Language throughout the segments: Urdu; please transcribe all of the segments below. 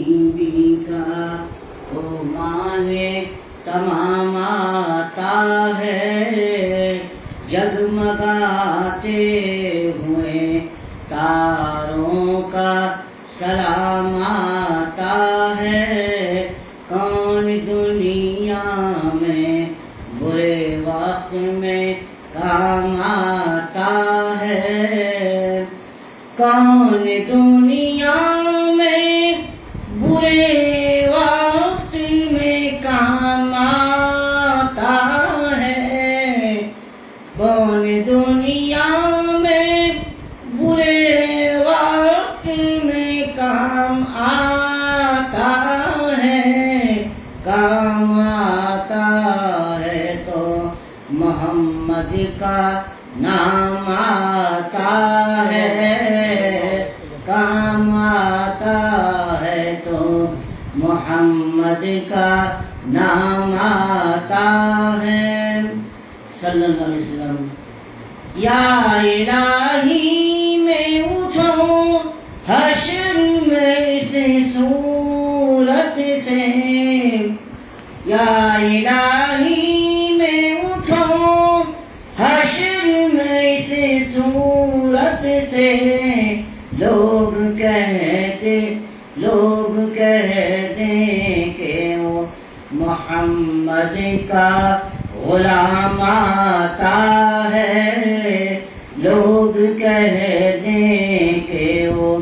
بی کا وہ ماہ تمام آتا ہے، جگمگاتے ہوئے تاروں کا سلام آتا ہے۔ کون دنیا میں برے وقت میں کام آتا ہے، کون دنیا میں برے وقت میں کام آتا ہے، کون دنیا میں برے وقت میں کام آتا ہے، کام آتا ہے تو محمد کا نام آتا ہے، کام آتا ہے تو محمد کا نام آتا ہے۔ صلی اللہ علیہ وسلم۔ یا الہی میں اٹھو حشر میں اس صورت سے، یا الہی میں اٹھو حشر میں اس صورت سے، لوگ کہتے کہ وہ محمد کا غلام آتا ہے، لوگ کہتے کہ وہ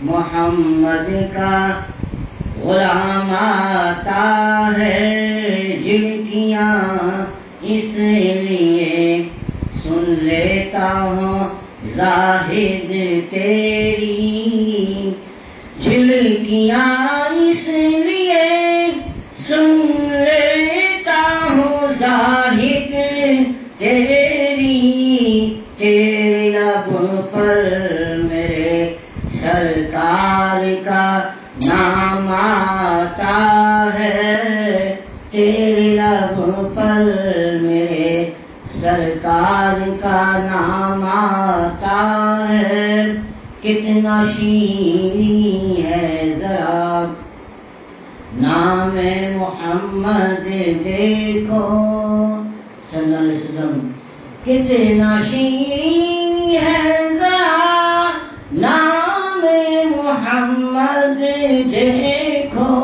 محمد کا غلام آتا ہے۔ جھڑکیاں اس لیے سن لیتا ہوں زاہد تیری، جھڑکیاں اس لیے سن لیتا ہوں زاہد تیری، تیرے لب پر میرے سرکار کا نام آتا ہے، تیرے لب پر میرے سرکار کا نام آتا ہے۔ کتنا شیریں ہے ذرا نام محمد دیکھو، صلی اللہ علیہ وسلم۔ کتنا شیریں ہے ذرا نام محمد دیکھو،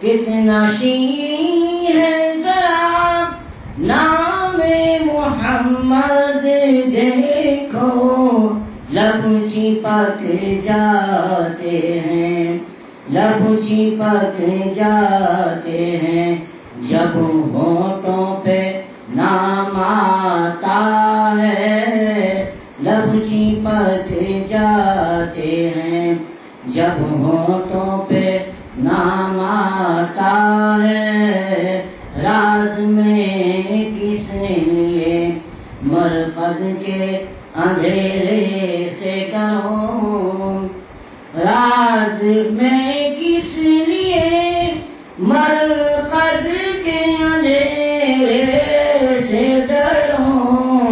کتنا شیریں ہے ذرا نام محمد دیکھو، لب چپک جاتے ہیں، لب چپک جاتے ہیں جب ہونٹوں پہ نام آتا ہے، لب چپک جاتے ہیں جب ہونٹوں پہ نام آتا ہے۔ راز میں کس لیے مرقد کے اندھیرے سے ڈروں، راز میں کس لیے مرقد کے اندھیرے سے ڈروں،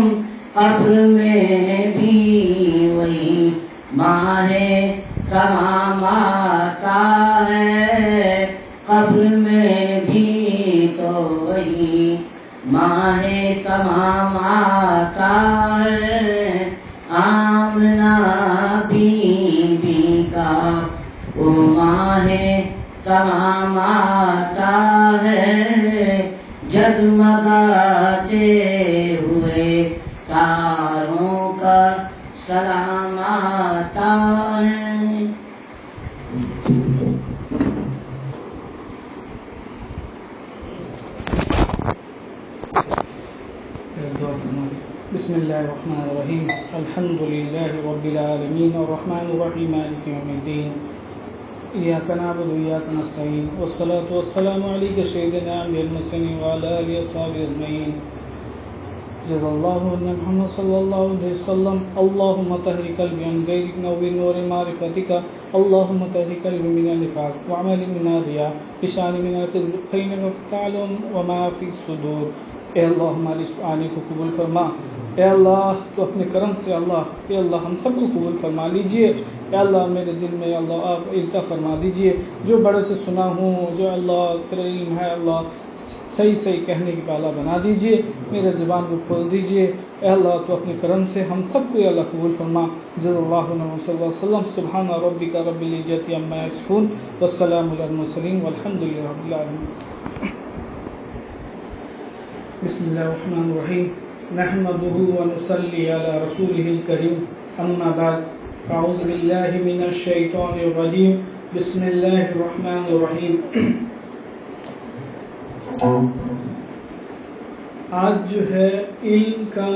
قبر میں بھی وہی ماہ تمام آتا ہے، قبر میں بھی تو وہی ماہ تمام آتا ہے۔ آمنہ بی بی کا وہ ماہ تمام آتا ہے، جگمگاتے ہوئے تاروں کا سلام آتا ہے۔ بسم اللہ الرحمن الرحیم، الحمد للہ رب العالمین الرحمن الرحیم مالک یوم الدین، ایاک نعبد و ایاک نستعین، والصلاة والسلام علیک سیدنا امیر المرسلین وعلی آلہ وصحبہ اجمعین۔ جزا اللہ عنا محمد صلی اللہ علیہ وسلم۔ اللہم طہر قلبی عن غیرک نور نور معرفتک، اللہم طہر قلبی من النفاق وعمل من الرياء، بشان من الكذب خین وفتعل وما فی الصدور۔ اے اللہ ہماری اس آنے کو قبول فرما، اے اللہ تو اپنے کرم سے اے اللہ ہم سب کو قبول فرما لیجئے، اے اللہ میرے دل میں اللہ آپ القاء فرما دیجئے، جو بڑے سے سنا ہوں جو اللہ تیرا علم ہے اللہ صحیح کہنے کی پالا بنا دیجئے، میرے زبان کو کھول دیجئے، اے اللہ تو اپنے کرم سے ہم سب کو اے اللہ قبول فرما، جزا اللہ عنہ صلی اللہ علیہ وسلم، سبحان ربک رب العزۃ عما یصفون والسلام علی المرسلین والحمد للہ رب العالمین۔ بسم اللہ الرحمن الرحیم، نحمده ونصلی علی رسوله الکریم، اما بعد، اعوذ باللہ من الشیطان الرجیم، بسم اللہ الرحمن الرحیم۔ آج جو ہے علم کا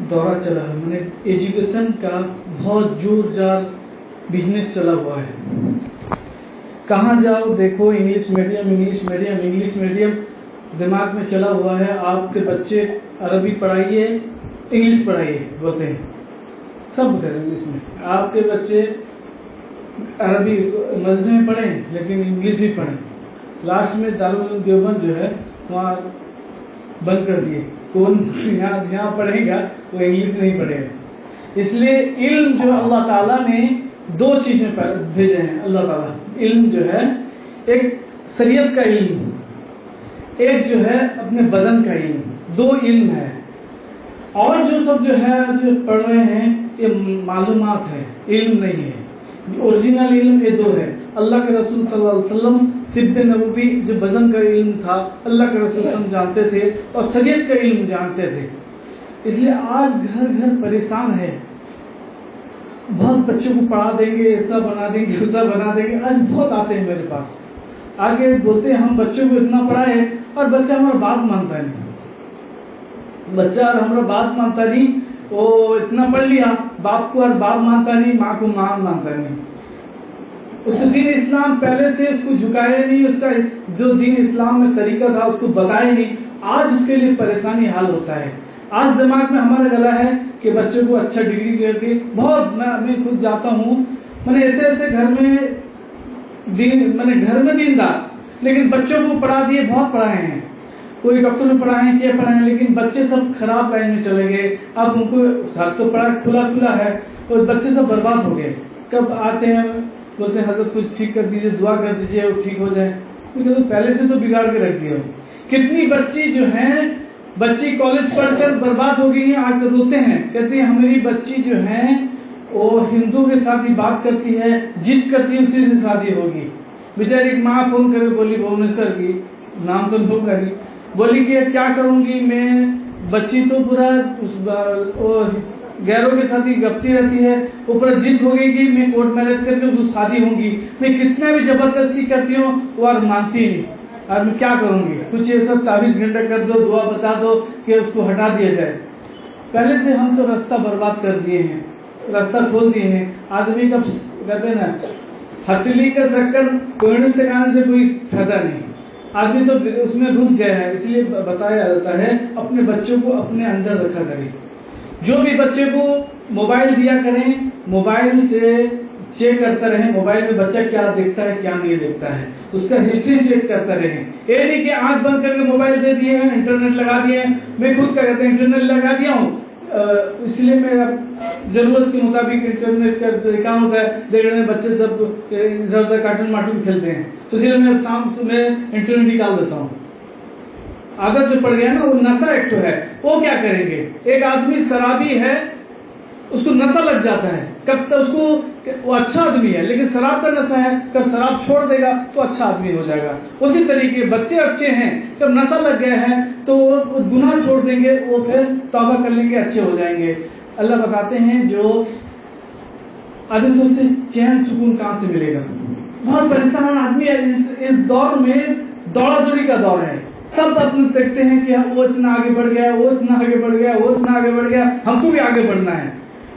دورہ چلا ہے، میں نے ایجوکیشن کا بہت جور جار بزنس چلا ہوا ہے، کہاں جاؤ دیکھو انگلش میڈیم دماغ میں چلا ہوا ہے، آپ کے بچے عربی پڑھائیے انگلش پڑھائیے بولتے ہیں، سب کریں انگلش میں، آپ کے بچے عربی مدرسے میں پڑھیں لیکن انگلش بھی پڑھیں، لاسٹ میں دارالعلوم دیوبند جو ہے وہاں بند کر دیے، کون یہاں پڑھے گا وہ انگلش نہیں پڑھے گا، اس لیے علم جو اللہ تعالیٰ نے دو چیزیں بھیجے ہیں، اللہ تعالیٰ علم جو ہے ایک شریعت کا علم، ایک جو ہے اپنے بدن کا علم، دو علم ہے، اور جو سب جو ہے جو پڑھ رہے ہیں یہ معلومات ہے، علم نہیں ہے، اوریجنل علم یہ دو ہے، اللہ کے رسول صلی اللہ علیہ وسلم طب نبوی جو بدن کا علم تھا اللہ کے رسول صلی اللہ علیہ وسلم جانتے تھے اور شریعت کا علم جانتے تھے، اس لیے آج گھر پریشان ہے، بہت بچوں کو پڑھا دیں گے ایسا بنا دیں گے ویسا بنا دیں گے، آج بہت آتے ہیں میرے پاس آگے بولتے ہیں ہم بچوں کو اتنا پڑھائے اور بچہ ہمارا بات مانتا نہیں، بچہ ہمارا بات مانتا نہیں، وہ اتنا پڑھ لیا باپ کو اور باپ مانتا نہیں، ماں کو ماں مانتا نہیں، اس دین اسلام پہلے سے اس کو جھکائے نہیں، اس کا جو دین اسلام میں طریقہ تھا اس کو بتائے نہیں، آج اس کے لیے پریشانی حال ہوتا ہے، آج دماغ میں ہمارا گلا ہے کہ بچوں کو اچھا ڈگری کر کے بہت میں خود جاتا ہوں، میں نے ایسے گھر میں دیندار لیکن بچوں کو پڑھا دیے، بہت پڑھائے ہیں، کوئی ڈاکٹر میں پڑھائے ہیں کیا پڑھائے ہیں، لیکن بچے سب خراب لائن میں چلے گئے، اب ان کو ساتھ تو پڑھا کھلا ہے اور بچے سب برباد ہو گئے، کب آتے ہیں بولتے ہیں حضرت کچھ ٹھیک کر دیجئے، دعا کر دیجئے وہ ٹھیک ہو جائے، کیونکہ پہلے سے تو بگاڑ کے رکھ دیا، کتنی بچی جو ہیں بچی کالج پڑھ کر برباد ہو گئی ہیں، آج تو روتے ہیں کہتے ہیں ہماری بچی جو ہے وہ ہندو کے ساتھ ہی بات کرتی ہے، ضد کرتی ہے اسی سے شادی ہوگی، بیچاری ایک ماں فون کر کے بولی بھونیشور کی، نام تو نہیں لگی، بولی کہ کیا کروں گی میں، بچی تو پورا غیروں کے ساتھ ہی گپتی رہتی ہے، اوپر ضد ہو گئی کہ میں کورٹ میرج کر کے اس سے شادی ہوں گی، میں کتنا بھی زبردستی کرتی ہوں وہ اور مانتی نہیں، اور میں کیا کروں گی، کچھ یہ سب تعویذ گھنٹا کر دو، دعا بتا دو کہ اس کو ہٹا دیا جائے، پہلے سے ہم تو راستہ برباد کر دیے ہیں، راستہ کھول دیے ہیں، آدمی کا کہتے ہیں نا ہتھیلی کا شکر کوئنے تک آنے سے کوئی فائدہ نہیں، آدمی تو اس میں گھس گیا ہے، اس لیے بتایا جاتا ہے اپنے بچوں کو اپنے اندر رکھا کریں، جو بھی بچے کو موبائل دیا کریں موبائل سے چیک کرتا رہیں، موبائل میں بچہ کیا دیکھتا ہے کیا نہیں دیکھتا ہے، اس کا ہسٹری چیک کرتا رہیں، یہ نہیں کہ آنکھ بند کر کے موبائل دے دیے ہیں، انٹرنیٹ لگا دیے ہیں، میں خود کیا کہتے ہیں انٹرنیٹ لگا دیا ہوں، اس لیے میں ضرورت کے مطابق انٹرنیٹ کا کام ہوتا ہے، دیکھ رہے ہیں بچے سب ادھر ادھر کارٹون مارٹون کھیلتے ہیں، تو اس لیے میں شام میں انٹرنیٹ نکال دیتا ہوں، عادت جو پڑ گیا نا وہ نشہ ایک تو ہے، وہ کیا کریں گے، ایک آدمی شرابی ہے اس کو نشہ لگ جاتا ہے، کب تک اس کو وہ اچھا آدمی ہے لیکن شراب کا نشہ ہے، کب شراب چھوڑ دے گا تو اچھا آدمی ہو جائے گا، اسی طریقے بچے اچھے ہیں کب نشہ لگ گئے ہیں تو وہ گناہ چھوڑ دیں گے، وہ پھر توبہ کر لیں گے اچھے ہو جائیں گے، اللہ بتاتے ہیں جو آدمی سوچتے چین سکون کہاں سے ملے گا، بہت پریشان آدمی ہے، اس دور میں دوڑا دوڑی کا دور ہے، سب اپنے دیکھتے ہیں کہ وہ اتنا آگے بڑھ گیا، وہ اتنا آگے بڑھ گیا، وہ اتنا آگے بڑھ گیا، ہم کو بھی آگے بڑھنا ہے،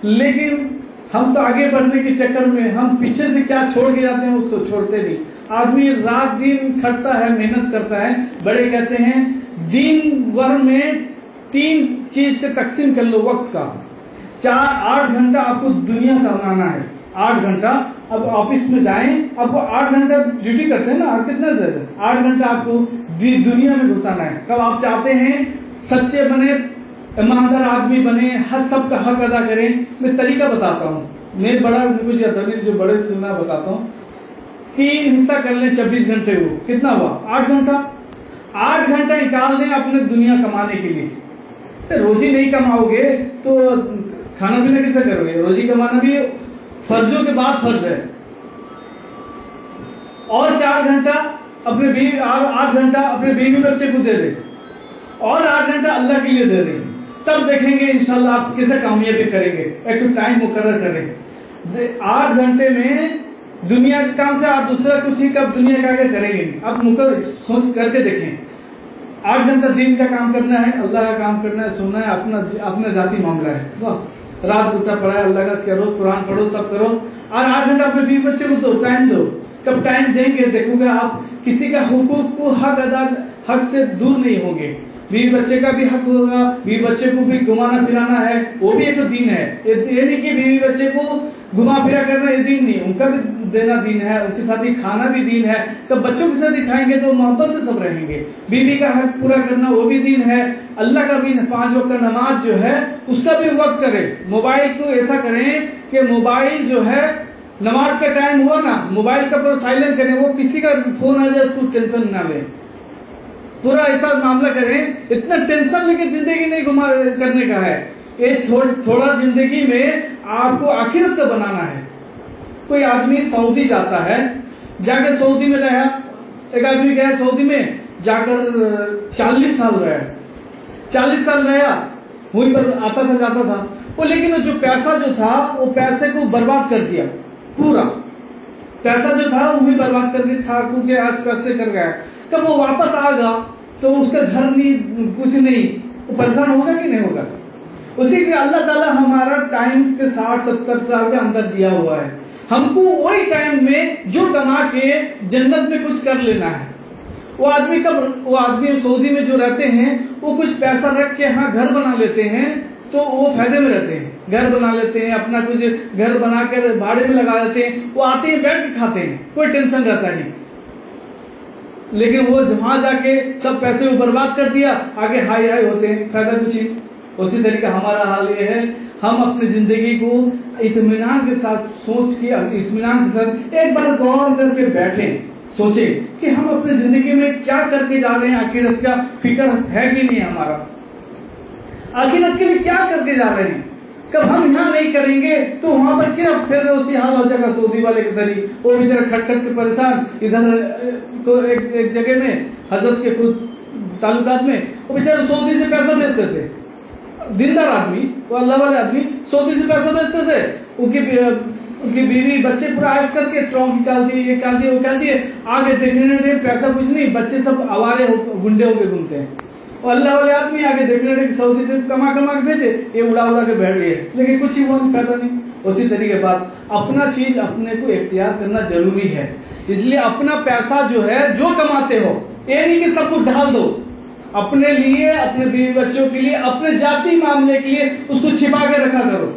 لیکن ہم تو آگے بڑھنے کے چکر میں ہم پیچھے سے کیا چھوڑ کے جاتے ہیں اس کو چھوڑتے نہیں، آدمی رات دن کھٹتا ہے محنت کرتا ہے، بڑے کہتے ہیں دن بھر میں 3 چیز کا تقسیم کر لو وقت کا، 8 گھنٹہ آپ کو دنیا کا بنانا ہے، 8 گھنٹہ اب آفس میں جائیں، آپ کو 8 گھنٹہ ڈیوٹی کرتے ہیں نا، آپ کتنا دیر 8 گھنٹہ آپ کو دنیا میں گھسانا ہے. کب آپ چاہتے ہیں سچے بنے، ایماندار آدمی بنے، ہر سب کا حق ادا کریں. میں طریقہ بتاتا ہوں، میں بڑا مجھے جو بڑے سے میں بتاتا ہوں. 3 حصہ کر لیں 24 گھنٹے کو، کتنا ہوا 8 گھنٹہ. 8 گھنٹہ نکال دیں اپنے دنیا کمانے کے لیے. روزی نہیں کماؤ گے تو کھانا پینا کیسے کرو گے؟ روزی کمانا بھی فرضوں کے بعد فرض ہے. اور 4 گھنٹہ اپنے بیوی، 8 گھنٹہ اپنے بیوی بچے کو دے دیں، اور 8 گھنٹہ اللہ کے لیے دے دیں. تب دیکھیں گے انشاءاللہ آپ کیسے کامیابی کریں گے. ایک تو ٹائم مقرر کریں. 8 گھنٹے میں دنیا کے کام سے آپ دوسرا کچھ ہی کب دنیا کا آگے کریں گے. آپ مقرر سوچ کر کے دیکھیں. 8 گھنٹہ دین کا کام کرنا ہے، اللہ کا کام کرنا ہے، سننا ہے، اپنا ذاتی معاملہ ہے. رات گتا پڑھا ہے، اللہ کا کرو، قرآن پڑھو، سب کرو. اور 8 گھنٹہ اپنے بیوی بچے کو دو، ٹائم دو. کب ٹائم دیں گے دیکھو گے آپ کسی کا حقوق کو حق سے دور نہیں ہوں گے. بیوی بچے کا بھی حق ہوگا، بیوی بچے کو بھی گھمانا پھرانا ہے، وہ بھی ایک دین ہے. یہ نہیں کہ بیوی بچے کو گھما پھرا کرنا یہ دین نہیں، ان کا بھی دینا دین ہے، ان کے ساتھ ہی کھانا بھی دین ہے. تب بچوں کے ساتھ ہی کھائیں گے تو محبت سے سب رہیں گے. بیوی کا حق پورا کرنا وہ بھی دین ہے. اللہ کا بھی 5 وقت نماز جو ہے اس کا بھی وقت کرے. موبائل کو ایسا کریں کہ موبائل جو ہے نماز کا ٹائم ہوا نا، موبائل کا پورا سائلنٹ کریں. وہ کسی کا فون آ جائے اس کو ٹینشن نہ لیں. پورا ایسا معاملہ کریں. اتنا ٹینشن لے کے زندگی نہیں کرنے کا ہے. یہ تھوڑا زندگی میں آپ کو آخرت کا بنانا ہے. کوئی آدمی سعودی جاتا ہے، جا کے سعودی میں رہا. ایک آدمی گیا سعودی میں، جا کر 40 سال رہا. 40 سال رہا، وہیں پر آتا تھا جاتا تھا وہ. لیکن جو پیسہ جو تھا وہ پیسے کو برباد کر دیا. پورا پیسہ جو تھا وہ بھی برباد کر کے کھا کھو کے آس پاس سے کر گیا. جب وہ واپس آ گیا تو اس کا گھر نہیں، کچھ نہیں. وہ پریشان ہوگا کہ نہیں ہوگا؟ اسی لیے اللہ تعالیٰ ہمارا ٹائم کے 60-70 سال کے اندر دیا ہوا ہے. ہم کو وہی ٹائم میں جو کما کے جنت میں کچھ کر لینا ہے. وہ آدمی سعودی میں جو رہتے ہیں وہ کچھ پیسہ رکھ کے ہاں گھر بنا لیتے ہیں تو وہ فائدے میں رہتے ہیں. گھر بنا لیتے ہیں، اپنا کچھ گھر بنا کر بھاڑے میں لگا لیتے ہیں. وہ آتے ہیں بیٹھ کے کھاتے ہیں، کوئی ٹینشن رہتا نہیں. لیکن وہ جہاں جا کے سب پیسے کو برباد کر دیا، آگے ہائی ہوتے ہیں، فائدہ کچھ ہی. اسی طریقہ ہمارا حال یہ ہے. ہم اپنی زندگی کو اطمینان کے ساتھ سوچ کے، اطمینان کے ساتھ ایک بار غور کر کے بیٹھیں، سوچیں کہ ہم اپنی زندگی میں کیا کر کے جا رہے ہیں. آخرت کا فکر ہے کہ نہیں ہمارا؟ آخرت کے لیے کیا کر کے جا رہے ہیں؟ کب ہم یہاں نہیں کریں گے تو وہاں پر کیا پھر اسی حال ہو جائے گا سعودی والے کے طریقے. وہ بیچارہ کھٹ کھٹ کے پریشان. ادھر کو ایک جگہ میں حضرت کے خود تعلقات میں وہ بیچارے سعودی سے پیسہ بھیجتے تھے. دیندار آدمی، وہ اللہ والے آدمی سعودی سے پیسہ بھیجتے تھے. ان کی بیوی بچے پورا عائش کر کے ٹرانک نکال دیے، یہ نکال دیے، وہ نکال دیے. آگے دیکھنے دے پیسہ کچھ نہیں، بچے سب آوارے گنڈے ہو کے گھومتے ہیں. اور اللہ والے آدمی آگے دیکھنے دے کہ سعودی سے کما کے بھیجے، یہ اڑا کے بیٹھ گئے، لیکن کچھ ہی فائدہ نہیں. اسی طریقے بات اپنا چیز اپنے کو اختیار کرنا ضروری ہے. اس لیے اپنا پیسہ جو ہے جو کماتے ہو یہ نہیں کہ سب کو ڈال دو. اپنے لیے، اپنے بیوی بچوں کے لیے، اپنے ذاتی معاملے کے لیے اس کو چھپا کے رکھا کرو.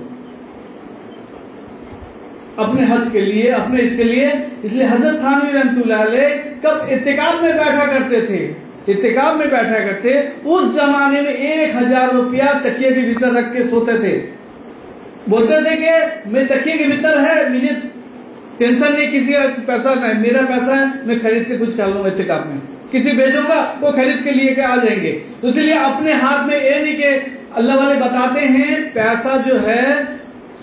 اپنے حج کے لیے، اپنے اس کے لیے. اس لیے حضرت تھانوی رحمۃ اللہ علیہ کب اعتکاف میں بیٹھا کرتے تھے، اعتکاف میں بیٹھا کرتے. اس زمانے میں 1000 روپیہ تکیے کے بھیتر رکھ کے سوتے تھے. بولتے تھے کہ میں تکیے کے بھیتر ہے، مجھے ٹینشن نہیں، کسی کا پیسہ نہیں، میرا پیسہ ہے، میں خرید کے کچھ کر لوں. اعتکاف میں کسی بھیجوں گا وہ خرید کے لیے کے آ جائیں گے. اسی لیے اپنے ہاتھ میں یہ نہیں کہ اللہ والے بتاتے ہیں پیسہ جو ہے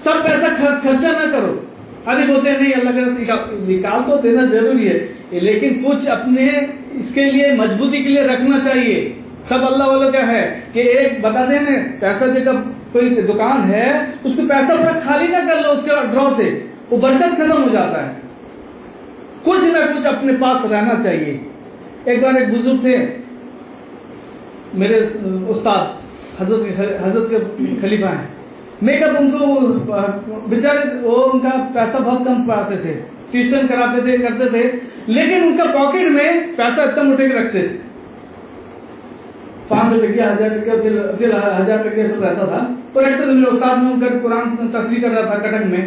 سب پیسہ خرچہ نہ کرو. ابھی بولتے ہیں نہیں اللہ کا نکال تو دینا ضروری ہے، لیکن کچھ اپنے اس کے لیے مضبوطی کے لیے رکھنا چاہیے. سب اللہ والوں کا ہے کہ ایک بتا دیں نا، پیسہ جب کوئی دکان ہے اس کو پیسہ پورا خالی نہ کر لو، اس کے ڈرا سے وہ برکت ختم ہو جاتا ہے. کچھ نہ کچھ اپنے پاس رہنا چاہیے. ایک بار ایک بزرگ تھے میرے استاد، حضرت کے خلیفہ ہیں. میں کب ان کو بیچارے وہ ان کا پیسہ بہت کم پڑھاتے تھے، ٹیوشن کراتے تھے، کرتے تھے، لیکن ان کا پاکٹ میں پیسہ اتنا موٹے کے رکھتے تھے. 500 ٹکیا، 1000 ٹکیا، پھر 1000 ٹکیا سب رہتا تھا. تو ایک تو میرے استاد میں ان کا قرآن تصریح کر رہا تھا کٹک میں.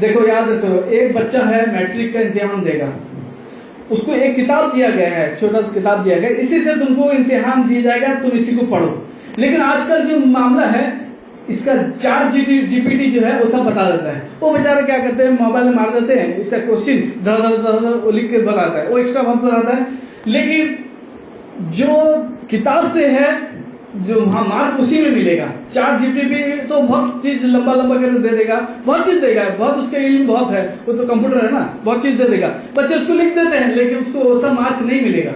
دیکھو یاد رکھو، ایک بچہ ہے میٹرک کا امتحان دے گا، اس کو ایک کتاب دیا گیا ہے، چھوٹا سا کتاب دیا گیا، اسی سے تم کو امتحان دیا جائے گا، تم اسی کو پڑھو. لیکن آج کل جو معاملہ ہے اس کا چیٹ جی پی ٹی جو ہے وہ سب بتا دیتا ہے. وہ بیچارے کیا کرتے ہیں، موبائل میں مار دیتے ہیں، اس کا کوشچن دھڑ دھڑ دھڑ دھڑ لکھ کے بتاتا ہے، وہ ایکسٹرا وقت بتاتا ہے. لیکن جو کتاب سے ہے جو وہاں مارک اسی میں ملے گا. چیٹ جی پی ٹی تو بہت چیز لمبا لمبا کر دے دے گا، بہت چیز دے گا، بہت اس کا علم بہت ہے، وہ تو کمپیوٹر ہے نا، بہت چیز دے دے گا. بچے اس کو لکھ دیتے ہیں لیکن اس کو ویسا مارک نہیں ملے گا.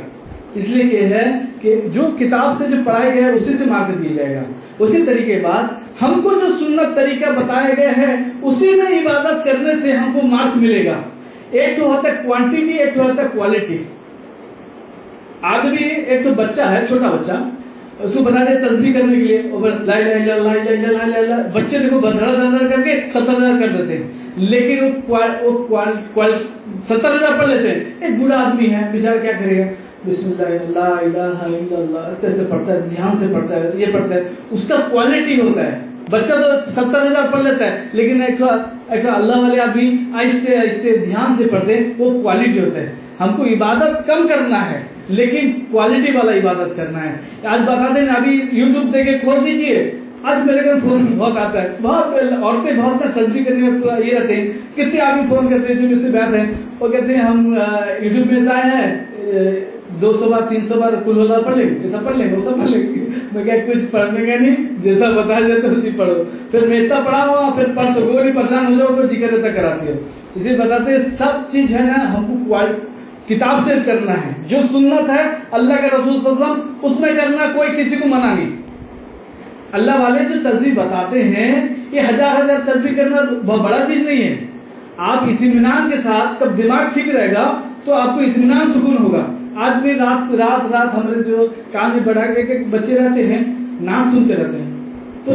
اس لیے کہ ہے کہ جو کتاب سے جو پڑھایا گیا ہے اسی سے مارک دیا جائے گا. اسی طریقے بعد ہم کو جو سنت طریقہ بتایا گیا ہے اسی میں عبادت کرنے سے ہم کو مارک ملے گا. ایک تو ہوتا ہے کوانٹیٹی، ایک تو ہوتا ہے کوالٹی. آدمی ایک تو بچہ ہے، چھوٹا بچہ، اس کو بتا دے تسبیح کرنے کے لیے لا الہ الا اللہ لا الہ الا اللہ، بچے دیکھو دھڑ دھڑ کر کے 70,000 کر دیتے ہیں. لیکن وہ 70,000 پڑھ لیتے ہیں. ایک بوڑھا آدمی ہے بیچارہ کیا کرے گا، بسم اللہ لا الہ الا اللہ اس طرح سے پڑھتا ہے، دھیان سے پڑھتا ہے، یہ پڑھتا ہے، اس کا کوالٹی ہوتا ہے. بچہ تو 70,000 پڑھ لیتا ہے لیکن ایک اللہ والے آدمی آہستہ آہستہ دھیان سے پڑھتے ہیں، وہ کوالٹی ہوتا ہے. ہم کو عبادت کم کرنا ہے لیکن کوالٹی والا عبادت کرنا ہے. آج بتاتے ہیں ابھی یوٹیوب دے کے کھول دیجئے، آج میرے گھر فون بہت آتا ہے، بہت عورتیں بہت تسبیح کرنے میں یہ رہتے ہیں. کتنے آدمی فون کرتے ہیں جو مجھ سے بات ہے، وہ کہتے ہیں ہم یوٹیوب میں سے آئے ہیں 200 بار 300 بار کل اللہ پڑھ لیں گے، یہ سب پڑھ لیں گے، وہ سب پڑھ لیں گے. میں کیا کچھ پڑھنے کا نہیں، جیسا بتایا جاتا ہے اسی پڑھو. پھر میں اتنا پڑھا ہوا پھر پڑھ سکو نہیں، پریشان ہو جاؤ تو ذکر اتنا کراتی ہو. اسی بتاتے ہیں سب چیز ہے نا ہم کو کتاب سے کرنا ہے. جو سنت ہے اللہ کے رسول صلی اللہ علیہ وسلم اس میں کرنا، کوئی کسی کو منع نہیں. اللہ والے جو تسبیح بتاتے ہیں یہ ہزار تسبیح کرنا بہت بڑا چیز نہیں ہے. آپ اطمینان کے ساتھ جب دماغ ٹھیک رہے گا تو آپ کو اطمینان سکون ہوگا. آج بھی رات ہمارے جو کان میں بڑھا کے بچے رہتے ہیں نعت سنتے رہتے ہیں تو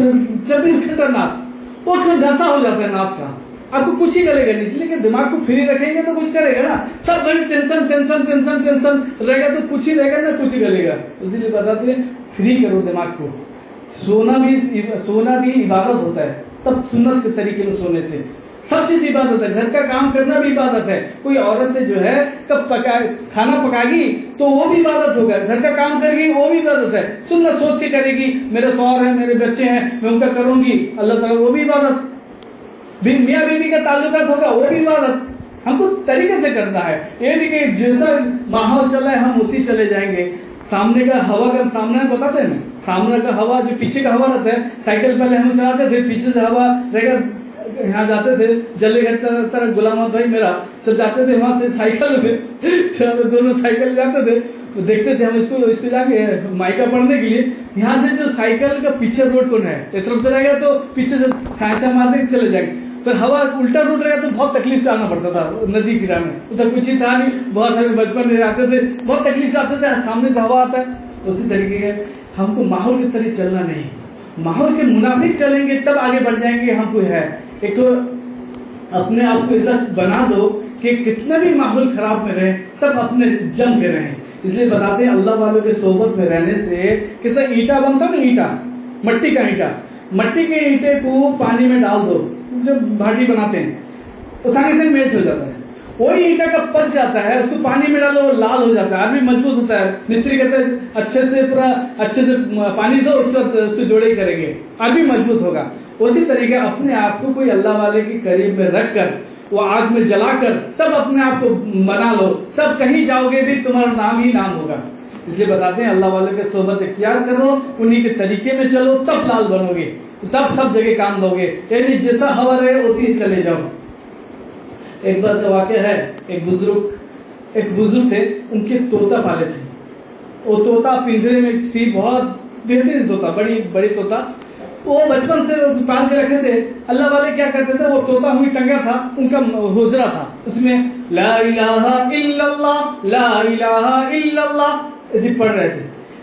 24 گھنٹہ نعت، وہ تو جیسا ہو جاتا ہے نعت کا، آپ کو کچھ ہی کرے گا نہیں. اس لیے کہ دماغ کو فری رکھیں گے تو کچھ کرے گا نا. سب ٹینشن ٹینشن ٹینشن ٹینشن رہے گا تو کچھ ہی رہے گا نہ کچھ ہی کرے گا. اسی لیے بتاتے ہیں فری کرو دماغ کو. سونا بھی عبادت ہوتا ہے، تب سنت کے طریقے میں سونے سے سب چیز عبادت ہے. گھر کا کام کرنا بھی عبادت ہے. کوئی عورت جو ہے کب کھانا پکائے گی تو وہ بھی عبادت ہوگا، گھر کا کام کرے گی وہ بھی عبادت ہے. سنت سوچ کے کرے گی، میرے شوہر ہیں میرے بچے ہیں میں ان کا کروں گی، اللہ تعالیٰ وہ بھی عبادت. میاں بیوی کا تعلقات ہوگا وہ بھی عبادت. ہم کو طریقے سے کرنا ہے. یہ نہیں کہ جیسا ماحول چلا ہے ہم اسی چلے جائیں گے. سامنے کا ہوا کا سامنا بتاتے ہیں، سامنے کا ہوا جو پیچھے کا ہوا رہتا ہے، سائیکل پہلے ہم چلاتے تھے، پیچھے سے ہوا رہ گا، یہاں جاتے تھے جلے گھر طرح غلام بھائی میرا سب جاتے تھے وہاں سے سائیکل میں دونوں سائیکل جاتے تھے تو دیکھتے تھے ہم اس کو جا کے مائکا پڑھنے کے لیے. یہاں سے جو سائیکل کا پیچھے روڈ کون ہے ایک طرف سے رہ گیا تو پیچھے سے سائیکل مارتے چلے جائیں گے. پھر ہوا الٹا روٹ رہا تو بہت تکلیف سے آنا پڑتا تھا ندی گرا میں، ادھر کچھ ہی تھا نہیں، بہت بچپن میں آتے تھے بہت تکلیف سے آتے تھے، سامنے سے ہوا آتا ہے. اسی طریقے کے ہم کو ماحول کی طرح چلنا نہیں، ماحول کے منافق چلیں گے تب آگے بڑھ جائیں گے. ہم کو ہے ایک تو اپنے آپ کو ایسا بنا دو کہ کتنا بھی ماحول خراب میں رہے تب اپنے جم کے رہیں. اس لیے بتاتے ہیں اللہ والوں کے صحبت میں رہنے سے کیسا اینٹا بنتا نا، اینٹا مٹی کا اینٹا، مٹی کے اینٹے کو پانی میں ڈال دو جب بھاٹی بناتے ہیں آسانی سے میلٹ ہو جاتا ہے. وہی اینٹا کا پک جاتا ہے، اس کو پانی میں ڈالو لال ہو جاتا ہے، آدمی مضبوط ہوتا ہے. مستری کہتے ہیں اچھے سے پانی دو، اس کو جوڑے ہی کریں گے، آدمی مضبوط ہوگا. اسی طریقے اپنے آپ کو کوئی اللہ والے کے قریب میں رکھ کر وہ آگ میں جلا کر تب اپنے آپ کو بنا لو، تب کہیں جاؤ گے بھی تمہارا نام ہی نام ہوگا. اس لیے بتاتے ہیں اللہ والے کے صحبت اختیار کرو، انہی کے طریقے میں چلو تب لال بنو گے، تب سب جگہ کام لو گے. یعنی جیسا ہوا رہے اسی چلے جاؤ. ایک بار کا واقعہ ہے، ایک بزرگ تھے، ان کے طوطا پالے تھے. وہ طوطا پنجرے میں تھی، بہت بہترین طوطا، بڑی طوطا. وہ بچپن سے پال کے رکھے تھے. اللہ والے کیا کرتے تھے، وہ طوطا ہوئی ٹنگا تھا ان کا حجرہ تھا، اس میں لا الہ الا اللہ لا الہ الا اللہ ایسے پڑھ رہے تھے.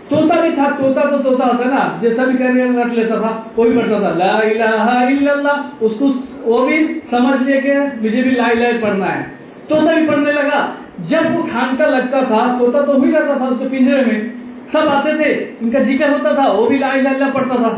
طوطا بھی تھا، طوطا تو طوطا ہوتا ہے نا، جیسا بھی کرنے رکھ لیتا تھا، وہ بھی پڑھتا تھا لا الہ الا اللہ. اس کو وہ بھی سمجھ لے کے مجھے بھی لا الہ پڑھنا ہے. طوطا بھی پڑھنے لگا. جب وہ کھانکا لگتا تھا طوطا تو ہوئی رہتا تھا اس کے پنجرے میں، سب آتے تھے ان کا ذکر ہوتا تھا، وہ بھی لا الہ الا اللہ پڑھتا تھا.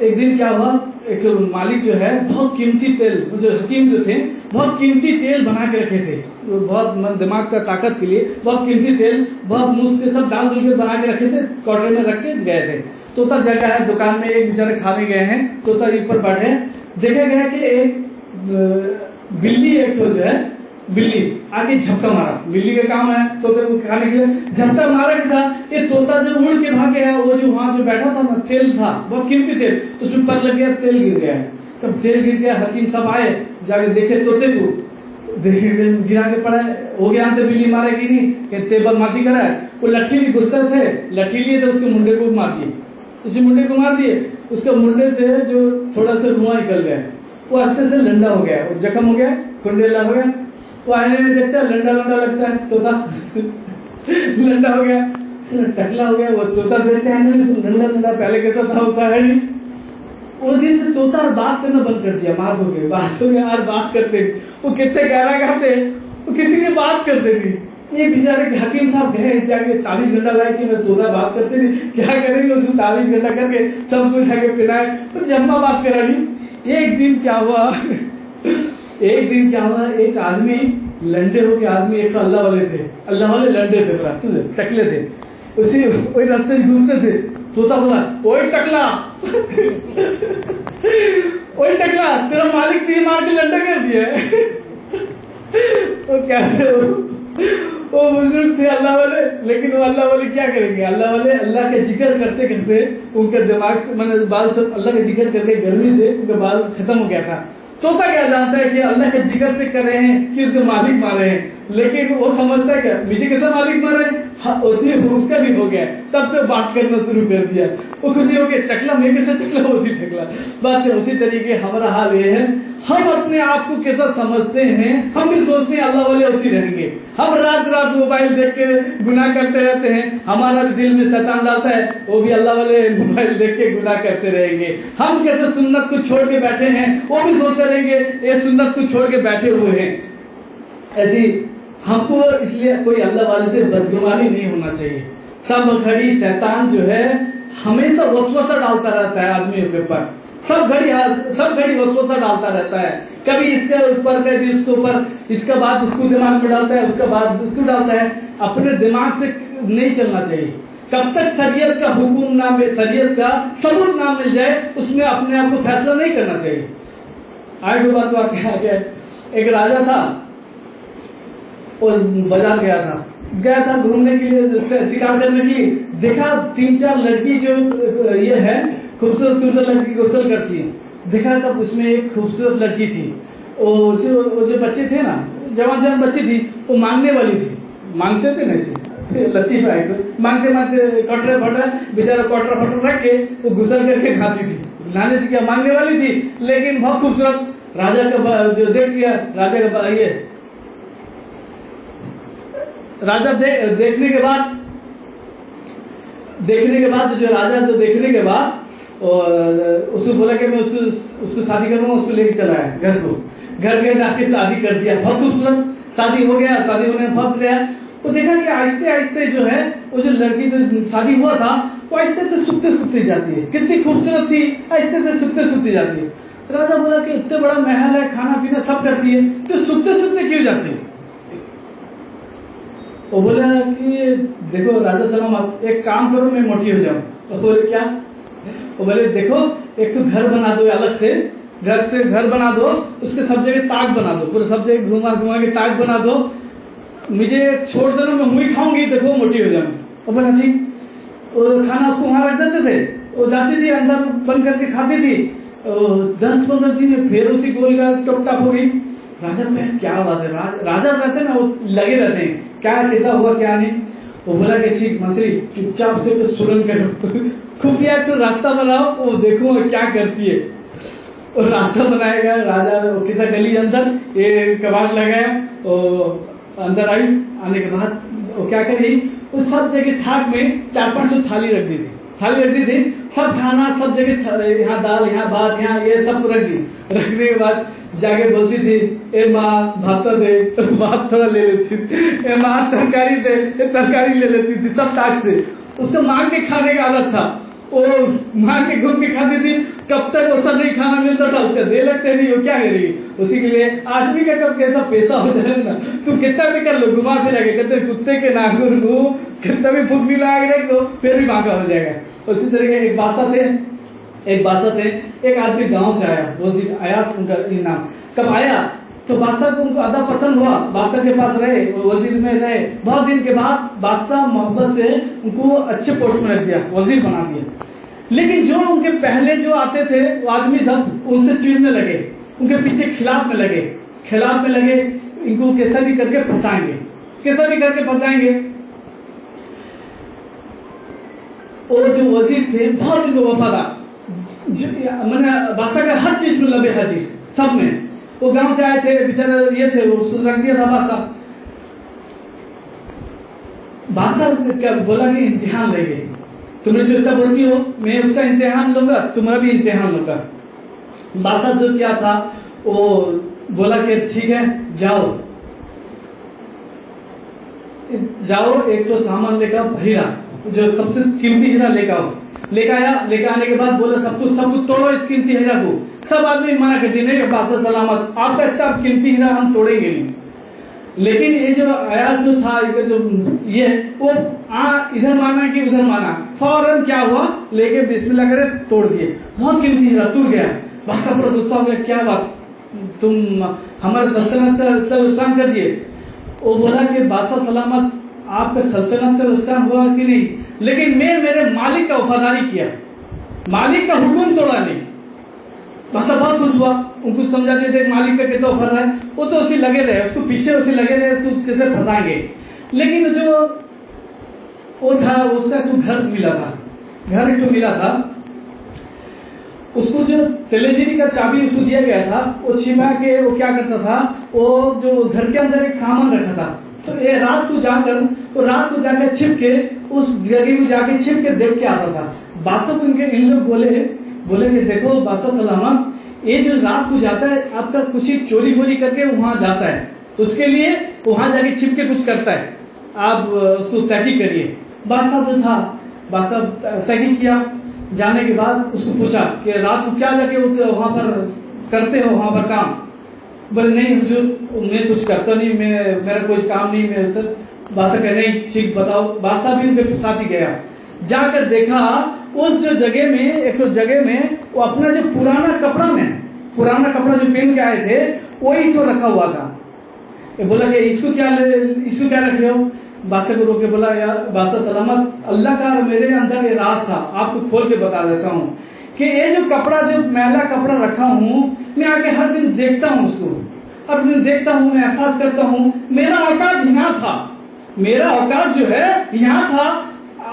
ایک دن کیا ہوا، ایک مالک جو ہے بہت قیمتی تیل، جو حکیم جو تھے بہت قیمتی تیل بنا کے رکھے تھے، بہت دماغ کا طاقت کے لیے بہت قیمتی تیل، بہت مفت کے سب ڈال ڈل کے بنا کے رکھے تھے، کوٹر میں رکھ کے گئے تھے۔ طوطا جگہ ہے دکان میں، ایک بیچارے کھانے گئے ہیں، طوطا اوپر بیٹھے، دیکھا گیا کہ ایک بلی، ایک تو جو ہے بلی آ کے جھپٹا مارا، بلی کا کام ہے طوطے کو کھانے کے لیے، جھپٹا مارا کے ساتھ یہ طوطا جو اڑ کے بھاگ گیا، وہ جو وہاں جو بیٹھا تھا نا، تیل تھا بہت قیمتی تیل، اس میں پر لگ گیا، تیل گر گیا۔ تب تیل گر گیا، حکیم صاحب آئے، جا کے دیکھے طوطے کو، دیکھے گرا کے پڑا ہے، ہو گیا تو بلی مارے گی نہیں کہ تے بدماشی کرا ہے۔ وہ لٹھی لی، غصہ تھے، لٹھی لیے تو اس کے منڈے کو مار دیے، اسی منڈے کو مار دیے، اس کے منڈے سے جو تھوڑا سا دھواں نکل گیا، وہ آہستہ سے لنڈا ہو گیا، وہ زخم ہو گیا، کنڈیلا ہو گیا۔ وہ آئینے میں دیکھتا ہے لنڈا لنڈا لگتا ہے طوطا، لنڈا ہو گیا، ٹکلا ہو گیا۔ وہ طوطا دیکھتے ہیں لنڈا لنڈا، پہلے کیسا تھا ویسا ہے نہیں۔ وہ دن سے طوطا اور بات کرنا بند کر دیا، مار ہو گئے، بات ہو گیا اور بات کرتے، وہ کتنے گہرا کرتے، وہ کسی کی بات کرتے نہیں۔ یہ بیچارے حکیم صاحب گئے جا کے 40 گھنٹہ لائے کہ میں طوطا بات کرتے نہیں، کیا کریں گے، اس کو 40 گھنٹہ کر کے سب کچھ آگے پلائے، تو جمع بات کرا نہیں۔ ایک دن کیا ہوا، ایک آدمی لنڈے ہو کے آدمی، ایک تو اللہ والے تھے، اللہ والے لنڈے تھے، بڑا سن ٹکلے تھے، اسی وہی راستے سے گھومتے تھے۔ طوطا بولا، اوئے ٹکلا، اوئے ٹکلا، تیرا مالک تیر مار کے لنڈا کر دیا ہے۔ وہ کہتے وہ بزرگ تھے اللہ والے، لیکن وہ اللہ والے کیا کریں گے، اللہ والے اللہ کا ذکر کرتے کرتے ان کے دماغ سے بال سب اللہ کا ذکر کر کے گرمی سے ان کا بال ختم ہو گیا تھا۔ طوطا کیا جانتا ہے کہ اللہ کے ذکر سے کر رہے ہیں کہ اس کے مالک مارے ہیں، لیکن وہ سمجھتا ہے کہ مجھے کیسا مالک مارے، اسی اس کا بھی ہو گیا، تب سے بات کرنا شروع کر دیا۔ وہ خوشی ہو گئی، ٹکلا میں کیسے ٹکلا، اسی ٹکلا بات کر۔ اسی طریقے ہمارا حال یہ ہے، ہم اپنے آپ کو کیسا سمجھتے ہیں، ہم بھی سوچتے ہیں اللہ والے اسی رہیں گے، ہم رات رات موبائل دیکھ کے گناہ کرتے رہتے ہیں، ہمارا بھی دل میں شیطان ڈالتا ہے وہ بھی اللہ والے موبائل دیکھ کے گناہ کرتے رہیں گے۔ ہم کیسے سنت کو چھوڑ کے بیٹھے ہیں، وہ بھی سوچتے رہیں گے یہ سنت کو چھوڑ کے بیٹھے ہوئے ہیں۔ ایسی ہم کو اس لیے کوئی اللہ والے سے بدگمانی نہیں ہونا چاہیے۔ سب گھڑی شیطان جو ہے ہمیشہ وسوسہ ڈالتا رہتا ہے آدمیوں کے اوپر، سب گھڑی وسوسہ ڈالتا رہتا ہے، کبھی اس کے اوپر کبھی اس کے اوپر، اس کے بعد اس کو دماغ میں ڈالتا ہے، اس کے بعد اس کو ڈالتا ہے۔ اپنے دماغ سے نہیں چلنا چاہیے، کب تک شریعت کا حکم نہ مل، شریعت کا ثبوت نہ مل جائے اس میں اپنے آپ کو فیصلہ نہیں کرنا چاہیے۔ آگے بات واقعہ ہے، ایک راجا تھا، اور بازار گیا تھا گھومنے کے لیے، شکار کرنے کے لیے، دیکھا 3-4 لڑکی جو یہ ہے خوبصورت لڑکی غسل کرتی ہے، دیکھا تب اس میں ایک خوبصورت لڑکی تھی، وہ جو بچے تھے نا، جوان بچی تھی، وہ مانگنے والی تھی، مانگتے تھے نا اسے لطیف آئے تو مانگتے کٹرے پھٹرے بیچارہ کٹرا پھٹر رکھ کے وہ غسل کر کے کھاتی تھی، لانے سے کیا مانگنے والی تھی لیکن بہت خوبصورت۔ راجا کا جو دیکھ لیا، راجا کا یہ راجا دیکھنے کے بعد جو راجا جو دیکھنے کے بعد اس کو بولا کہ میں اس کو شادی کروں گا، اس کو لے کے چلا ہے گھر کے جا کے شادی کر دیا، بہت خوبصورت شادی ہو گیا، شادی ہونے میں بہت رہا۔ وہ دیکھا کہ آہستہ آہستہ جو ہے وہ جو لڑکی جو شادی ہوا تھا وہ آہستہ آہستہ سکتی جاتی ہے، کتنی خوبصورت تھی، آہستہ آہستہ سکتی جاتی ہے۔ راجا بولا کہ اتنے بڑا محل ہے، کھانا پینا سب کرتی ہے، تو سکتے کیوں جاتی ہے؟ وہ بولا کہ دیکھو راجا سلامت، ایک کام کرو میں موٹی ہو جاؤں۔ وہ بولے کیا؟ وہ بولے دیکھو ایک تو گھر بنا دو، الگ سے گھر بنا دو، اس کے سب جگہ تاک بنا دو، پورے سب جگہ گھما کے تاک بنا دو، مجھے چھوڑ دینا، میں وہی کھاؤں گی، دیکھو موٹی ہو جاؤں۔ وہ بولا ٹھیک۔ اور کھانا اس کو وہاں رکھ دیتے تھے، وہ جاتی تھی اندر بند کر کے کھاتی تھی، 10-15 دن میں پھر اسی گول کا ٹپ ٹاپ ہو گئی۔ راجا میں کیا بات ہے، راجا رہتے نا وہ لگے رہتے ہیں کیا کیسا ہوا کیا نہیں۔ وہ بولا کہ ٹھیک منتری چپ چاپ سے تو سرنگ کرو، خفیہ تو راستہ بناؤ، وہ دیکھو کیا کرتی ہے۔ اور راستہ بنایا گیا، راجا کسا گلی اندر یہ کباڑ لگایا، اندر آئی، آنے کے بعد وہ کیا کری، وہ سب جگہ تھاک میں 4-5 تھالی رکھ دی تھی، سب کھانا سب جگہ، یہاں دال، یہاں بھات، یہاں یہ سب رکھ دی۔ رکھنے کے بعد جا کے بولتی تھی اے ماں بھات دے، بھات تھوڑا لے لیتی تھی، اے ماں ترکاری دے، ترکاری لے لیتی تھی، سب تاک سے۔ اس کو مانگ کے کھانے کا عادت تھا۔ وہ ماں کے گھوم کے کھاتی تھی، کب تک ایسا نہیں کھانا ملتا تھا اس کا دے لگتے نہیں، وہ کیا کرے گی اسی کے لیے آدمی کا کب کیسا پیسہ ہو جائے نا تو کتنا بھی کر لو گھما پھرا کے کہتے کتے کے ناخن کو کتنا بھی پھک بھی لگا کے رکھ دو پھر بھی مانگا ہو جائے گا۔ اسی طرح ایک بادشاہ تھے، ایک آدمی گاؤں سے آیا، وزیر ایاس ان کا نام، کب آیا تو بادشاہ کو ان کو ادا پسند ہوا، بادشاہ کے پاس رہے، وزیر میں رہے، بہت دن کے بعد بادشاہ محبت سے ان کو اچھے پوسٹ میں رکھ دیا، وزیر بنا دیا۔ لیکن جو ان کے پہلے جو آتے تھے وہ آدمی سب ان سے چیڑنے لگے، ان کے پیچھے خلاف میں لگے، ان کو کیسا بھی کر کے پھنسائیں گے۔ وہ جو وزیر تھے بہت ان کو وفادار، بادشاہ کا ہر چیز میں لبے حاضر، سب میں۔ وہ گاؤں سے آئے تھے بیچارے، یہ تھے، وہ اس کو رکھ دیا تھا بادشاہ بولا کہ امتحان لے گے، تمہیں جو اتنا بولتی ہو میں اس کا امتحان لوں گا، تمہارا بھی امتحان لوں گا۔ بادشاہ جو کیا تھا وہ بولا کہ ٹھیک ہے جاؤ ایک تو سامان لے کر ہیرا، جو سب سے قیمتی ہیرا لے کے آیا، لے کے آنے کے بعد بولا سب کچھ توڑو اس قیمتی ہیرا کو۔ سب آدمی منع کرتے نہیں، بادشاہ سلامت، آپ کا اتنا قیمتی ہیرا ہم توڑیں گے نہیں۔ لیکن یہ جو ایاز جو تھا وہ ادھر مانا کہ ادھر مانا، فوراً کیا ہوا لے کے بسم اللہ کرے توڑ دیے، بہت قیمتی ہیرا ٹوٹ گیا۔ بادشاہ پر غصہ ہو گیا، کیا بات تم ہمارے سلطنت کا نقصان کر دیے۔ وہ بولا کہ بادشاہ سلامت آپ کا سلطنت کا نقصان ہوا کہ نہیں، لیکن میں میرے مالک کا وفاداری کیا، مالک کا حکم توڑا نہیں۔ بادشاہ بہت خوش ہوا، ان کو سمجھا دیتے مالک کا کتنا وفادار ہے، وہ تو اسی لگے رہے، اس کو پیچھے اسی لگے رہے، اس کو کیسے پھنسائیں گے۔ لیکن جو وہ تھا اس کا گھر ملا تھا، اس کو جو تلجیری کا چابی اس کو دیا گیا تھا، وہ چھپا کے وہ کیا کرتا تھا، وہ جو گھر کے اندر ایک سامان رکھا تھا، تو یہ رات کو جا کر چھپ کے اس جگہ میں جا کے چھپ کے دیکھ کے آتا تھا۔ بادشاہ کو ان لوگ بولے کہ دیکھو بادشاہ سلامت، یہ جو رات کو جاتا ہے آپ کا کچھ چوری کر کے وہاں جاتا ہے، اس کے لیے وہاں جا کے چھپ کے کچھ کرتا ہے، آپ اس کو تحقیق کریے۔ بادشاہ تحقیق کیا، جانے کے بعد اس کو پوچھا کہ رات کو کیا جا کے وہاں پر کرتے ہو وہاں پر کام؟ بولے نہیں حضور میں کچھ کرتا نہیں، میرا کوئی کام نہیں، میں سب۔ بادشاہ کہ نہیں ٹھیک بتاؤ۔ بادشاہ بھی ان کے ساتھ ہی گیا، جا کر دیکھا اس جو جگہ میں ایک جگہ میں وہ اپنا جو پرانا کپڑا جو پہن کے آئے تھے وہی جو رکھا ہوا تھا۔ بولا کہ اس کو کیا رکھے ہو؟ بادشاہ کو روک کے بولا یا بادشاہ سلامت، اللہ کا میرے اندر یہ راز تھا، آپ کو کھول کے بتا دیتا ہوں کہ یہ جو میلا کپڑا رکھا ہوں، میں آگے ہر دن دیکھتا ہوں، اس کو ہر دن دیکھتا ہوں، میں احساس کرتا ہوں میرا اوقات یہاں تھا، میرا اوقات جو ہے یہاں تھا،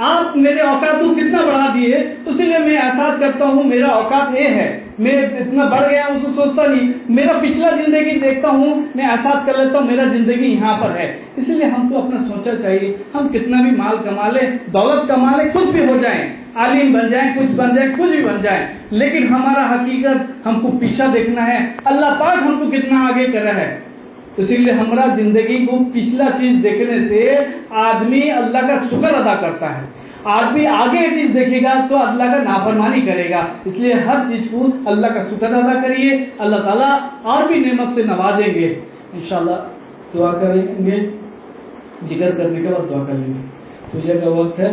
آپ میرے اوقات کو کتنا بڑھا دیے، اسی لیے میں احساس کرتا ہوں میرا اوقات یہ ہے، میں اتنا بڑھ گیا اس کو سوچتا نہیں، میرا پچھلا زندگی دیکھتا ہوں، میں احساس کر لیتا ہوں میرا زندگی یہاں پر ہے۔ اسی لیے ہم کو اپنا سوچنا چاہیے، ہم کتنا بھی مال کما لیں، دولت کما لیں، کچھ بھی ہو جائیں، عالم بن جائیں، کچھ بھی بن جائیں، لیکن ہمارا حقیقت ہم کو پیچھا دیکھنا ہے، اللہ پاک ہم کو کتنا آگے کر رہا ہے۔ اسی لیے ہمارا زندگی کو پچھلا چیز دیکھنے سے آدمی اللہ کا شکر ادا کرتا ہے، آدمی آگے یہ چیز دیکھے گا تو اللہ کا نافرمانی کرے گا۔ اس لیے ہر چیز کو اللہ کا شکر ادا کریے، اللہ تعالیٰ اور بھی نعمت سے نوازیں گے۔ انشاءاللہ دعا کریں گے، ذکر کرنے کے بعد دعا کر لیں گے۔ پوجا کا وقت ہے،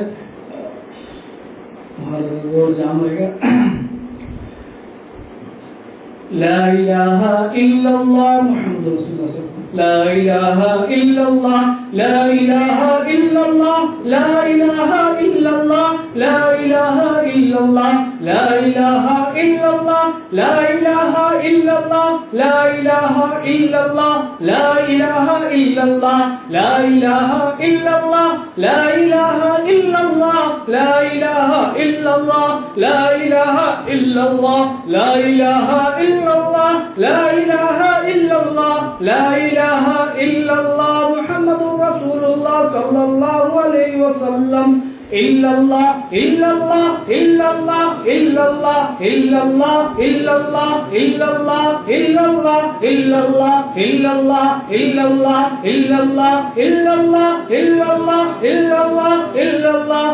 ہمارا جام رہے گا۔ لا الہ الا اللہ محمد رسول اللہ صلی اللہ علیہ وسلم، لا الہ الا اللہ، لا الہ الا اللہ، لا الہ الا اللہ، لا الہ الا اللہ، لا الہ الا اللہ، لا الہ الا اللہ، لا الہ الا اللہ، لا الہ الا اللہ، لا الہ الا اللہ، لا الہ الا اللہ، لا الہ الا اللہ، لا الہ الا اللہ، لا الہ الا اللہ، لا الہ الا اللہ، لا الہ الا اللہ، محمد رسول اللہ صلی اللہ علیہ وسلم۔ الا اللہ الا اللہ الا اللہ الا اللہ الا اللہ الا اللہ الا اللہ الا اللہ الا اللہ الا اللہ الا اللہ الا اللہ الا اللہ الا اللہ الا اللہ الا اللہ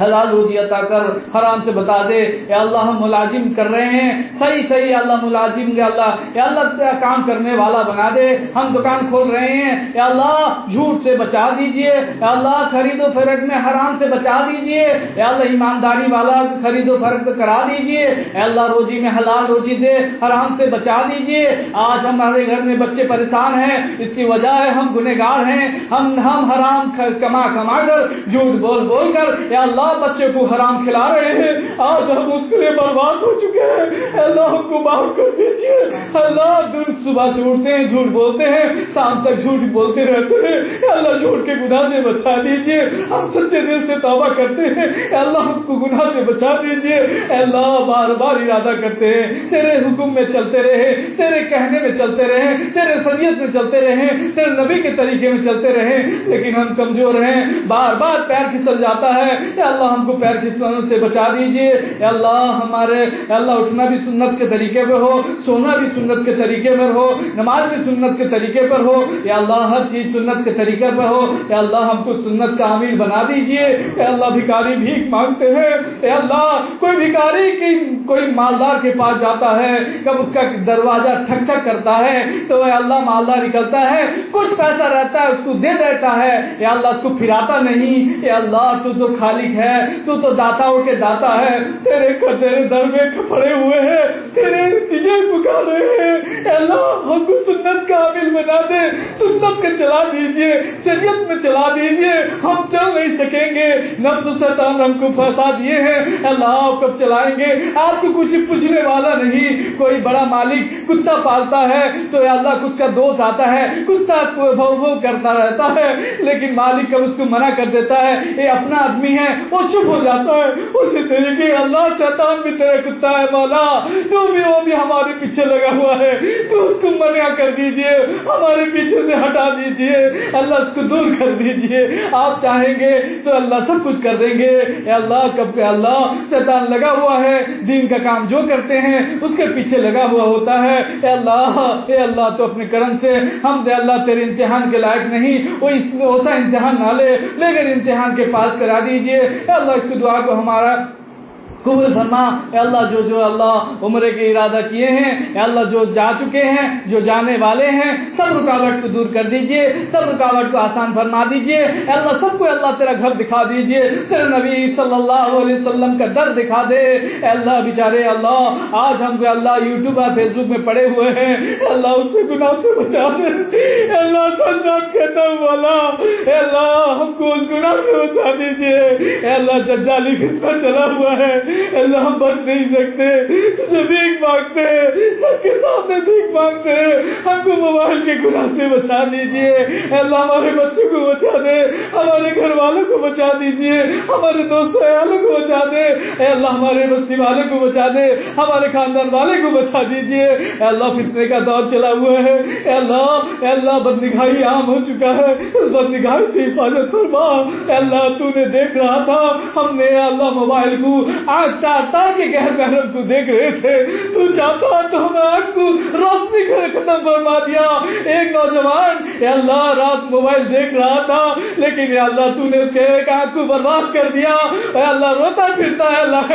حلال روزی عطا کر، حرام سے بتا دے۔ اے اللہ ہم ملازم کر رہے ہیں، صحیح صحیح اللہ ملازم اے اللہ کام کرنے والا بنا دے۔ ہم دکان کھول رہے ہیں اے اللہ جھوٹ سے بچا دیجئے، اے اللہ خرید و فروخت میں حرام سے بچا دیجئے، اے اللہ ایمانداری والا خرید و فروخت کرا دیجئے، اے اللہ روزی میں حلال روزی دے، حرام سے بچا دیجئے۔ آج ہمارے گھر میں بچے پریشان ہیں، اس کی وجہ ہے ہم گنہگار ہیں، ہم حرام کما کر جھوٹ بول کر اے اللہ بچے کو حرام کھلا رہے ہیں۔ آج ہم اس کے لیے برباد ہو چکے ہیں، اے اللہ ہم کو معاف کر دیجیے۔ اللہ دن صبح سے اٹھتے ہیں جھوٹ بولتے ہیں، شام تک جھوٹ بولتے رہتے ہیں، اے اللہ جھوٹ کے گناہ سے بچا دیجیے۔ ہم سچے دل سے توبہ کرتے ہیں، اے اللہ ہم کو گناہ سے بچا دیجیے۔ اے اللہ بار بار ارادہ کرتے ہیں تیرے حکم میں چلتے رہے، تیرے کہنے میں چلتے رہے، تیرے شریعت میں چلتے رہے، تیرے نبی کے طریقے میں چلتے رہے، لیکن ہم کمزور ہیں، بار بار پیر پھسل جاتا ہے۔ اے اللہ ہم کو پیر پھسلنے سے بچا دیجیے۔ اے اللہ اے اللہ اٹھنا بھی سنت کے طریقے پر ہو، سونا بھی سنت کے طریقے پر ہو، نماز بھی سنت کے طریقے پر ہو، یا اللہ ہر چیز سنت کے طریقے پر ہو۔ اے اللہ ہم کو سنت کا عامل بنا دیجیے۔ اے اللہ بھکاری بھیک مانگتے ہیں، اے اللہ کوئی بھکاری کوئی مالدار کے پاس جاتا ہے، جب اس کا دروازہ ٹھک ٹھک کرتا ہے تو اے اللہ مالدار نکلتا ہے، کچھ پیسہ رہتا ہے اس کو دے دیتا ہے، اے اللہ اس کو پھراتا نہیں۔ اے اللہ تو خالق ہے، تو داتاؤں کے داتا ہے، تیرے در میں پڑے ہوئے ہیں، تجھے پکار رہے ہیں۔ اے اللہ ہم کو سنت کا عامل بنا دے، سنت کا چلا دیجئے، شریعت میں چلا دیجئے۔ ہم چل نہیں سکیں گے، نفس و شیطان ہم کو پھنسا دیے ہیں۔ اللہ آپ کب چلائیں گے؟ آپ کو کچھ پوچھنے والا نہیں۔ کوئی بڑا مالک کتا پالتا ہے تو اے اللہ اس کا دوست آتا ہے، کتا بھو کرتا رہتا ہے، لیکن مالک کب اس کو منع کر دیتا ہے، یہ اپنا آدمی ہے، وہ چپ ہو جاتا ہے۔ اسی طریقے اللہ شیطان بھی تیرے کتا ہے مولا، تو بھی وہ بھی ہمارے پیچھے لگا ہوا ہے، تو اس کو منع کر دیجئے، ہمارے پیچھے سے ہٹا دیجئے، اللہ اس کو دور کر دیجئے۔ آپ چاہیں گے تو اللہ سب کچھ کر دیں گے۔ اے اللہ کب اللہ شیطان لگا ہوا ہے، دین کا کام جو کرتے ہیں اس کے پیچھے لگا ہوا ہوتا ہے۔ اے اللہ تو اپنے کرم سے ہم دے اللہ تیرے امتحان کے لائق نہیں، وہ ایسا امتحان نہ لے، لیکن امتحان کے پاس کرا دیجئے۔ اے اللہ اس کو دعا کو ہمارا قبول فرما۔ اے اللہ جو اللہ عمرے کے ارادہ کیے ہیں، اے اللہ جو جا چکے ہیں، جو جانے والے ہیں، سب رکاوٹ کو دور کر دیجئے، سب رکاوٹ کو آسان فرما دیجئے۔ اے اللہ سب کو اللہ تیرا گھر دکھا دیجئے، تیرے نبی صلی اللہ علیہ وسلم کا در دکھا دے۔ اے اللہ بیچارے اللہ آج ہم کو اللہ یوٹیوب اور فیس بک میں پڑے ہوئے ہیں، اے اللہ اس سے گناہ سے بچا دے۔ اے اللہ سچ بات کہتا ہوں والا، اے اللہ ہم کو اس گناہ سے بچا دیجئے۔ اے اللہ ججالی فتنہ چلا ہوا ہے، اللہ ہم بچ نہیں سکتے، تجھے بھیک مانگتے ہیں، سب کے سامنے بھیک مانگتے ہیں، ہم کو موبائل کے گناہ سے بچا دیجئے۔ اللہ ہمارے بچوں کو بچا دے، ہمارے گھر والوں کو بچا دیجئے، ہمارے دوستوں اہلوں کو بچا دے۔ اے اللہ ہمارے بستی والوں کو بچا دے، ہمارے خاندان والے کو بچا دیجئے۔ اے اللہ فتنے کا دور چلا ہوا ہے، اے اللہ بدنگاہی عام ہو چکا ہے، اس بدنگاہی سے حفاظت فرما۔ اے اللہ تو نے دیکھ رہا تھا، ہم نے اللہ موبائل کو تار کے گہر محرم کو دیکھ رہے تھے، تو چاہتا تو ہمیں آنکھ کو روشنی ختم فرما دیا۔ ایک نوجوان اے اللہ رات موبائل دیکھ رہا تھا، لیکن اے اللہ تو نے اس کے ایک آنکھ کو برباد کر دیا۔ اے اللہ روتا پھرتا ہے، اللہ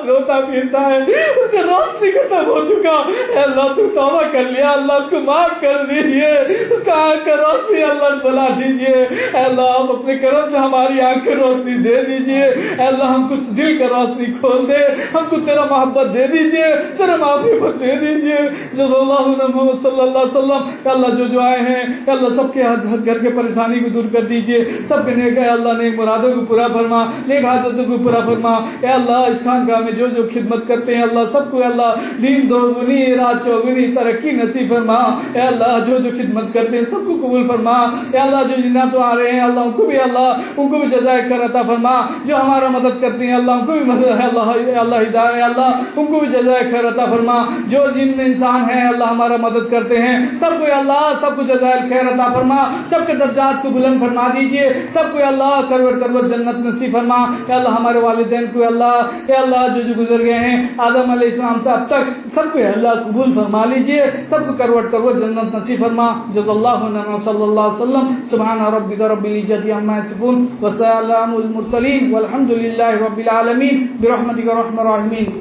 روتا پھرتا ہے، اس کا روشنی ختم ہو چکا۔ اے اللہ تو توبہ کر لیا، اللہ اس کو معاف کر دیجیے، اس کا آنکھ کا روشنی اللہ بنا دیجیے۔ اے اللہ آپ اپنے کرم سے ہماری آنکھ کی روشنی دے دیجیے۔ اے اللہ ہم کو دل کا روشنی کھول دے، ہم کو تیرا محبت دے دیجئے، تیرا معرفت دے دیجئے۔ جب اللہ محمد صلی اللہ علیہ وسلم اللہ جو آئے ہیں اللہ سب کے گھر کے پریشانی کو دور کر دیجئے، سب کے نیک اللہ نیک مرادوں کو پورا فرما، نیک حاجتوں کو پورا فرما۔ اے اللہ اس خانقاہ میں جو خدمت کرتے ہیں اللہ سب کو اللہ دین دوگنی رات چوگنی ترقی نصیب فرما۔ اے اللہ جو خدمت کرتے ہیں سب کو قبول فرما۔ اے اللہ جو جناتوں آ رہے ہیں اللہ ان کو بھی جزائے خیر عطا فرما، جو ہمارا مدد کرتے ہیں اللہ ان کو بھی مدد اللہ ہدایت اللہ ان کو بھی جزائے خیر عطا فرما. جو جن انسان ہیں اللہ ہمارا مدد کرتے ہیں سب کو اللہ سب کو جزائے خیر عطا فرما. سب کے درجات کو بلند فرما دیجئے. سب کو اللہ کروڑ کروڑ جنت نصیب فرما. اے اللہ ہمارے والدین کو اے اللہ جو گزر گئے ہیں آدم علیہ السلام سے اب تک سب کو اللہ قبول فرما لیجئے. سب کو کروڑ کروڑ جنت نصیب فرما. جزا اللہ عنہ صلی اللہ علیہ وسلم. سبحان ربک رب العزة عما يصفون وسلام المرسلین والحمد للہ رب العالمین برحمتک ارحم الراحمین.